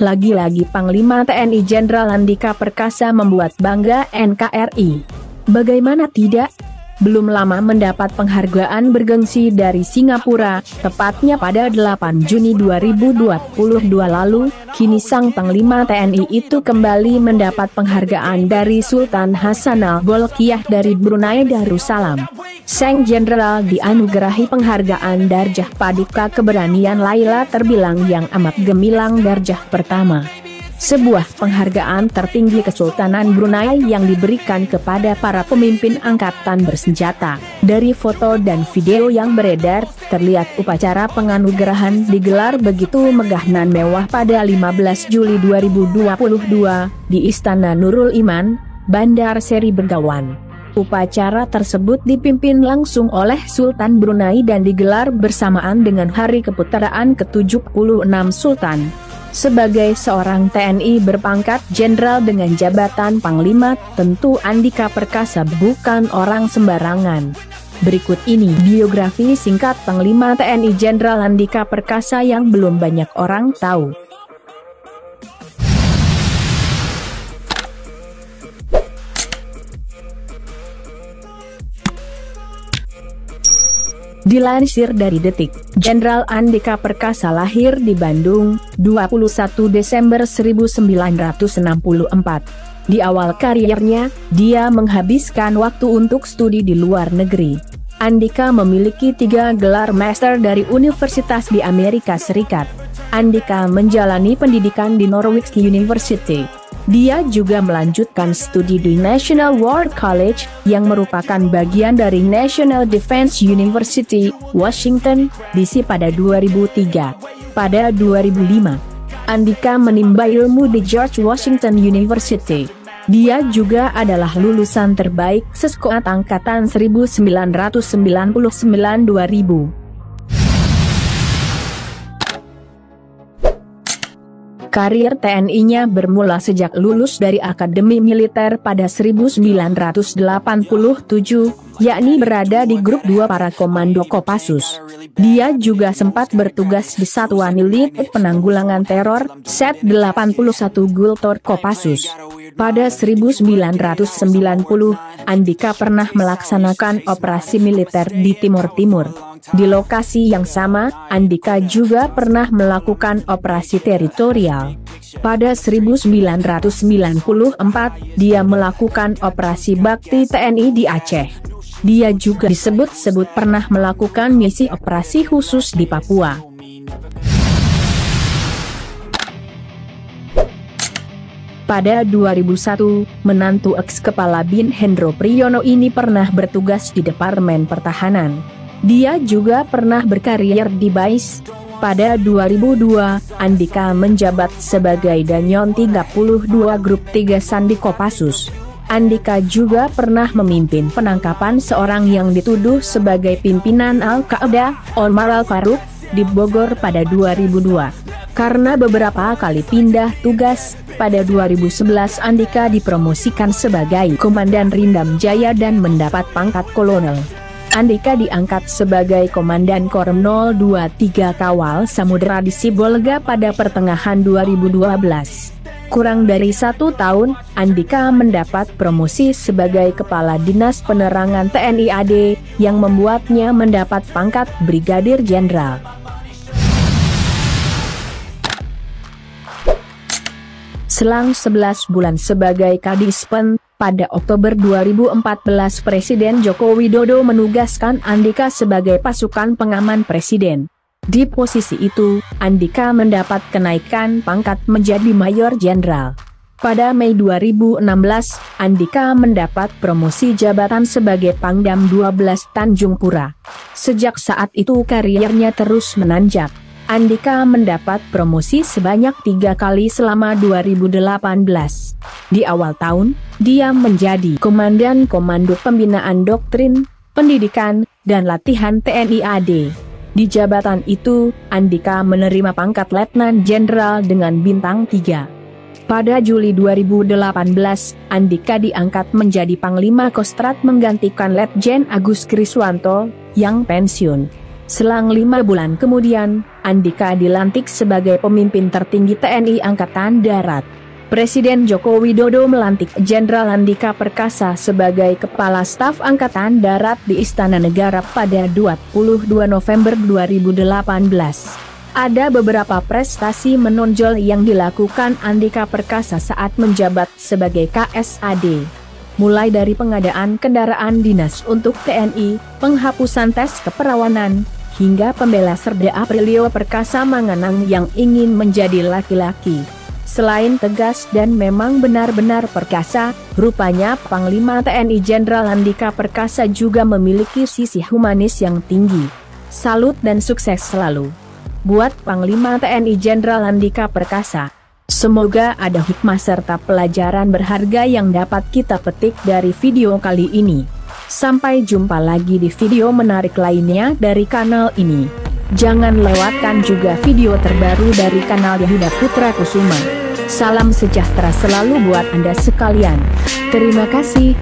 Lagi-lagi Panglima TNI Jenderal Andika Perkasa membuat bangga NKRI. Bagaimana tidak? Belum lama mendapat penghargaan bergengsi dari Singapura, tepatnya pada 8 Juni 2022 lalu, kini sang Panglima TNI itu kembali mendapat penghargaan dari Sultan Hassanal Bolkiah dari Brunei Darussalam. Sang Jenderal dianugerahi penghargaan Darjah Paduka Keberanian Laila terbilang yang amat gemilang Darjah pertama. Sebuah penghargaan tertinggi Kesultanan Brunei yang diberikan kepada para pemimpin angkatan bersenjata. Dari foto dan video yang beredar, terlihat upacara penganugerahan digelar begitu megah dan mewah pada 15 Juli 2022 di Istana Nurul Iman, Bandar Seri Begawan. Upacara tersebut dipimpin langsung oleh Sultan Brunei dan digelar bersamaan dengan Hari Keputraan ke-76 Sultan. Sebagai seorang TNI berpangkat jenderal dengan jabatan Panglima, tentu Andika Perkasa bukan orang sembarangan. Berikut ini biografi singkat Panglima TNI Jenderal Andika Perkasa yang belum banyak orang tahu. Dilansir dari Detik, Jenderal Andika Perkasa lahir di Bandung, 21 Desember 1964. Di awal karirnya, dia menghabiskan waktu untuk studi di luar negeri. Andika memiliki 3 gelar master dari universitas di Amerika Serikat. Andika menjalani pendidikan di Norwich University. Dia juga melanjutkan studi di National War College, yang merupakan bagian dari National Defense University, Washington, D.C. pada 2003. Pada 2005, Andika menimba ilmu di George Washington University. Dia juga adalah lulusan terbaik Seskoat Angkatan 1999-2000. Karir TNI-nya bermula sejak lulus dari Akademi Militer pada 1987, yakni berada di grup 2 para komando Kopassus. Dia juga sempat bertugas di Satuan Elit Penanggulangan Teror, Set 81 Gultor Kopassus. Pada 1990, Andika pernah melaksanakan operasi militer di Timur Timur. Di lokasi yang sama, Andika juga pernah melakukan operasi teritorial. Pada 1994, dia melakukan operasi bakti TNI di Aceh. Dia juga disebut-sebut pernah melakukan misi operasi khusus di Papua. Pada 2001, menantu eks-kepala BIN Hendro Priyono ini pernah bertugas di Departemen Pertahanan. Dia juga pernah berkarir di BAIS. Pada 2002, Andika menjabat sebagai Danyon 32 Grup 3 Sandi Kopassus. Andika juga pernah memimpin penangkapan seorang yang dituduh sebagai pimpinan Al-Qaeda, Omar Al-Faruq, di Bogor pada 2002. Karena beberapa kali pindah tugas, pada 2011 Andika dipromosikan sebagai Komandan Rindam Jaya dan mendapat pangkat kolonel. Andika diangkat sebagai Komandan Korem 023 Kawal Samudera di Sibolga pada pertengahan 2012. Kurang dari 1 tahun, Andika mendapat promosi sebagai Kepala Dinas Penerangan TNI AD, yang membuatnya mendapat pangkat Brigadir Jenderal. Selang 11 bulan sebagai Kadispen, pada Oktober 2014 Presiden Joko Widodo menugaskan Andika sebagai pasukan pengaman Presiden. Di posisi itu, Andika mendapat kenaikan pangkat menjadi Mayor Jenderal. Pada Mei 2016, Andika mendapat promosi jabatan sebagai Pangdam 12 Tanjung Pura. Sejak saat itu karirnya terus menanjak. Andika mendapat promosi sebanyak 3 kali selama 2018. Di awal tahun, dia menjadi Komandan Komando Pembinaan Doktrin, Pendidikan, dan Latihan TNI AD. Di jabatan itu, Andika menerima pangkat Letnan Jenderal dengan bintang 3. Pada Juli 2018, Andika diangkat menjadi Panglima Kostrad menggantikan Letjen Agus Kriswanto, yang pensiun. Selang 5 bulan kemudian, Andika dilantik sebagai pemimpin tertinggi TNI Angkatan Darat. Presiden Joko Widodo melantik Jenderal Andika Perkasa sebagai Kepala Staf Angkatan Darat di Istana Negara pada 22 November 2018. Ada beberapa prestasi menonjol yang dilakukan Andika Perkasa saat menjabat sebagai KSAD. Mulai dari pengadaan kendaraan dinas untuk TNI, penghapusan tes keperawanan, hingga pembela Serda Aprilio Perkasa Manganang yang ingin menjadi laki-laki. Selain tegas dan memang benar-benar perkasa, rupanya Panglima TNI Jenderal Andika Perkasa juga memiliki sisi humanis yang tinggi. Salut dan sukses selalu buat Panglima TNI Jenderal Andika Perkasa. Semoga ada hikmah serta pelajaran berharga yang dapat kita petik dari video kali ini. Sampai jumpa lagi di video menarik lainnya dari kanal ini. Jangan lewatkan juga video terbaru dari kanal Yahuda Putra Kusuma. Salam sejahtera selalu buat Anda sekalian. Terima kasih.